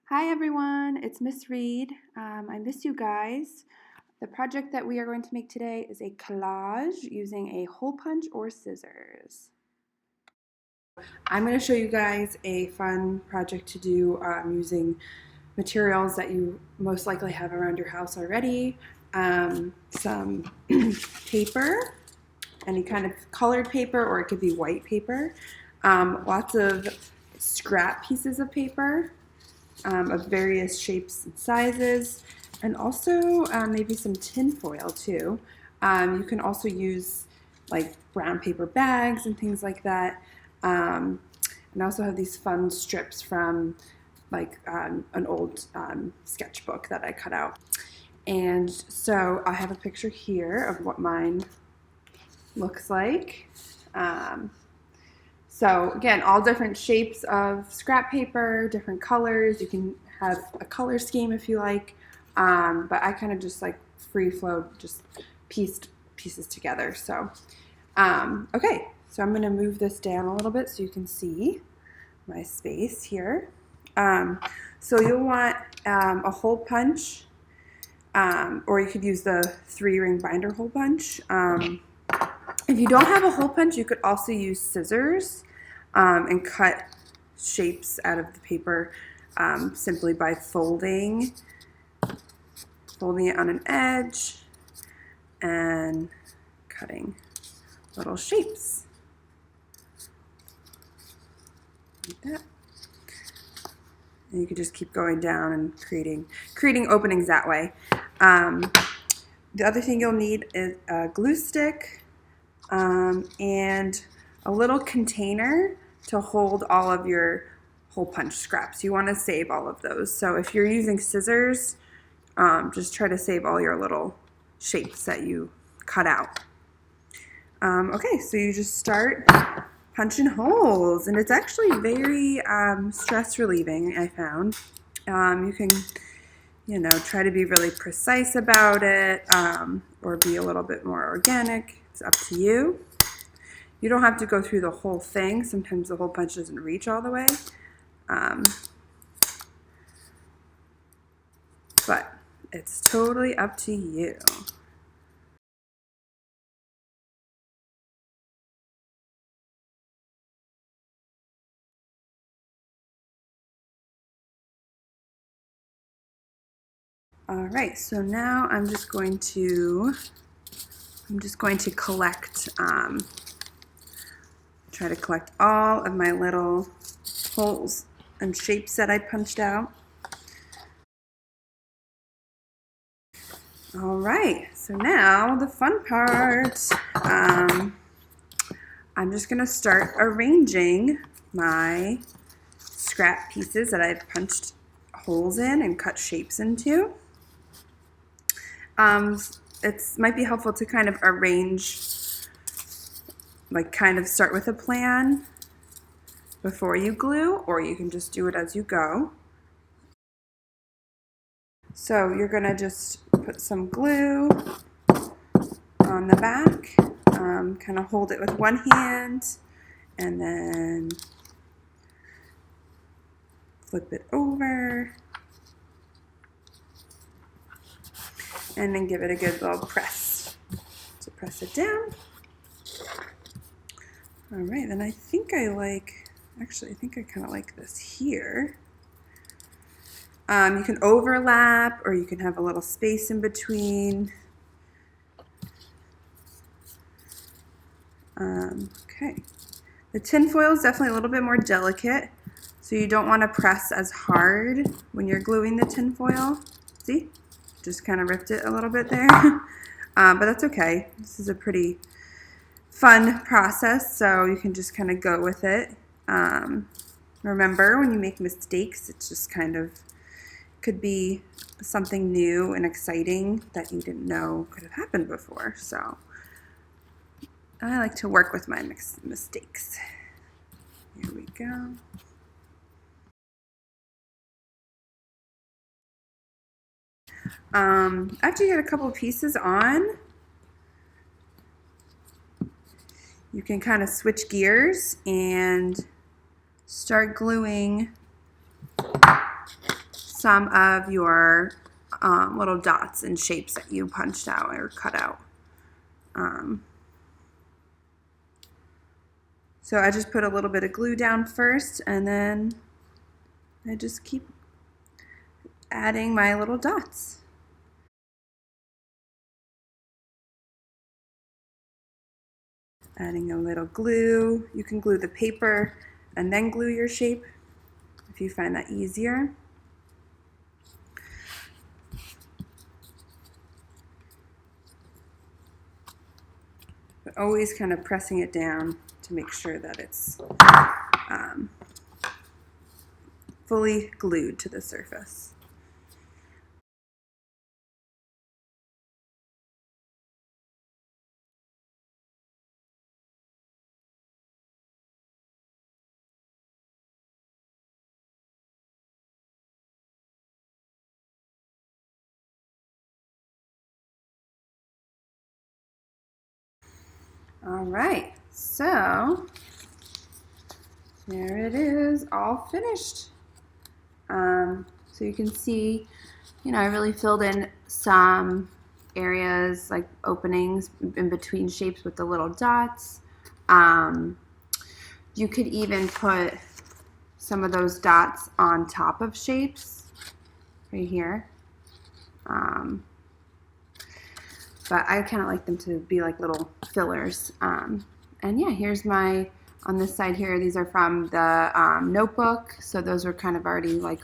Hi everyone, it's Miss Reid. I miss you guys. The project that we are going to make today is a collage using a hole punch or scissors. I'm going to show you guys a fun project to do using materials that you most likely have around your house already. Some paper, any kind of colored paper, or it could be white paper. Lots of scrap pieces of paper. Of various shapes and sizes, and also maybe some tin foil too. You can also use like brown paper bags and things like that. And I also have these fun strips from like an old sketchbook that I cut out. And so I have a picture here of what mine looks like. So again, all different shapes of scrap paper, different colors. You can have a color scheme if you like, but I kind of just like free flow, just pieced pieces together. So, okay, so I'm gonna move this down a little bit so you can see my space here. So you'll want a hole punch, or you could use the 3-ring binder hole punch. If you don't have a hole punch, you could also use scissors and cut shapes out of the paper simply by folding it on an edge and cutting little shapes like that. And you can just keep going down and creating openings that way. The other thing you'll need is a glue stick and a little container to hold all of your hole punch scraps. You want to save all of those. So if you're using scissors, just try to save all your little shapes that you cut out. Okay, so you just start punching holes, and it's actually very stress relieving, I found. You can, try to be really precise about it, or be a little bit more organic. It's up to you. You don't have to go through the whole thing. Sometimes the hole punch doesn't reach all the way. But it's totally up to you. All right, so now I'm just going to collect, try to collect all of my little holes and shapes that I punched out. All right, so now the fun part. I'm just gonna start arranging my scrap pieces that I've punched holes in and cut shapes into. It might be helpful to kind of arrange, like kind of start with a plan before you glue, or you can just do it as you go. So you're gonna just put some glue on the back, kind of hold it with one hand, and then flip it over, and then give it a good little press. So press it down. All right, then I think I kind of like this here. You can overlap, or you can have a little space in between. Okay. The tin foil is definitely a little bit more delicate, so you don't want to press as hard when you're gluing the tin foil. See? Just kind of ripped it a little bit there. But that's okay. This is a pretty fun process, so you can just kind of go with it. Remember, when you make mistakes, it's just kind of could be something new and exciting that you didn't know could have happened before. So I like to work with my mistakes. Here we go. After you get a couple pieces on, you can kind of switch gears and start gluing some of your little dots and shapes that you punched out or cut out. So I just put a little bit of glue down first, and then I just keep adding my little dots. Adding a little glue. You can glue the paper and then glue your shape if you find that easier. But always kind of pressing it down to make sure that it's fully glued to the surface. All right, so there it is, all finished. So you can see, I really filled in some areas like openings in between shapes with the little dots. You could even put some of those dots on top of shapes right here. But I kind of like them to be like little fillers. And yeah, here's my, on this side here, these are from the notebook. So those are kind of already like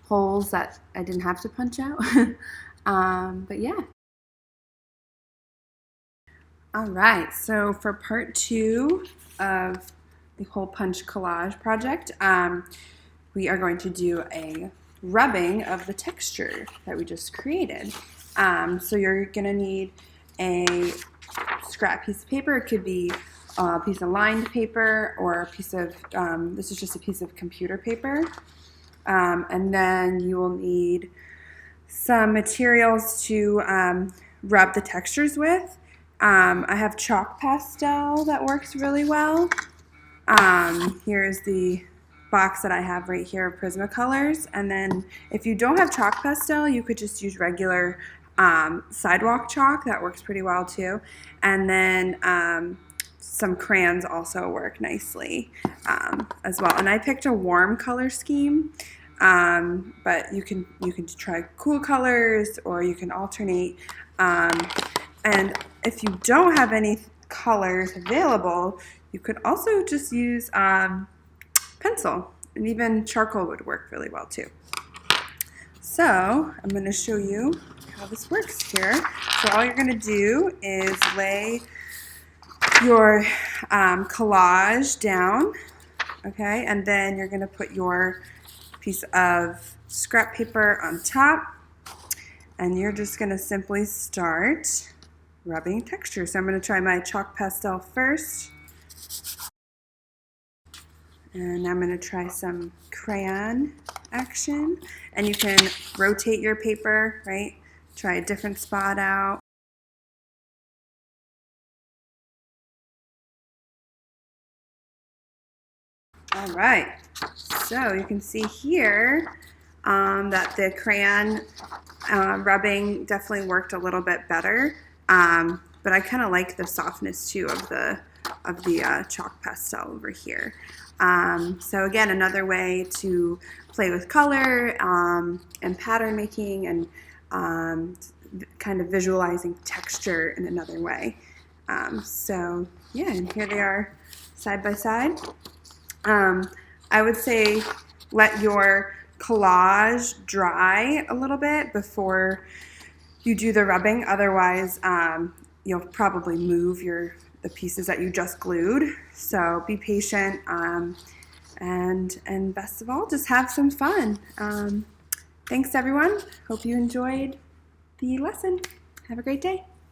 holes that I didn't have to punch out. But yeah. All right, so for part 2 of the hole punch collage project, we are going to do a rubbing of the texture that we just created. So you're gonna need a scrap piece of paper. It could be a piece of lined paper or a piece of, this is just a piece of computer paper. And then you will need some materials to rub the textures with. I have chalk pastel that works really well. Here's the box that I have right here of Prismacolors. And then if you don't have chalk pastel, you could just use regular sidewalk chalk. That works pretty well too. And then some crayons also work nicely as well. And I picked a warm color scheme, but you can try cool colors, or you can alternate. And if you don't have any colors available, you could also just use pencil, and even charcoal would work really well too. So I'm going to show you how this works here. So all you're going to do is lay your collage down, okay, and then you're going to put your piece of scrap paper on top, and you're just going to simply start rubbing texture. So I'm going to try my chalk pastel first, and I'm going to try some crayon action, and you can rotate your paper, right? Try a different spot out. All right, so you can see here that the crayon rubbing definitely worked a little bit better, but I kind of like the softness too of the chalk pastel over here. So again, another way to play with color and pattern making and kind of visualizing texture in another way. So yeah, and here they are side by side. I would say let your collage dry a little bit before you do the rubbing. Otherwise, you'll probably move the pieces that you just glued. So be patient, and best of all, just have some fun. Thanks everyone. Hope you enjoyed the lesson. Have a great day.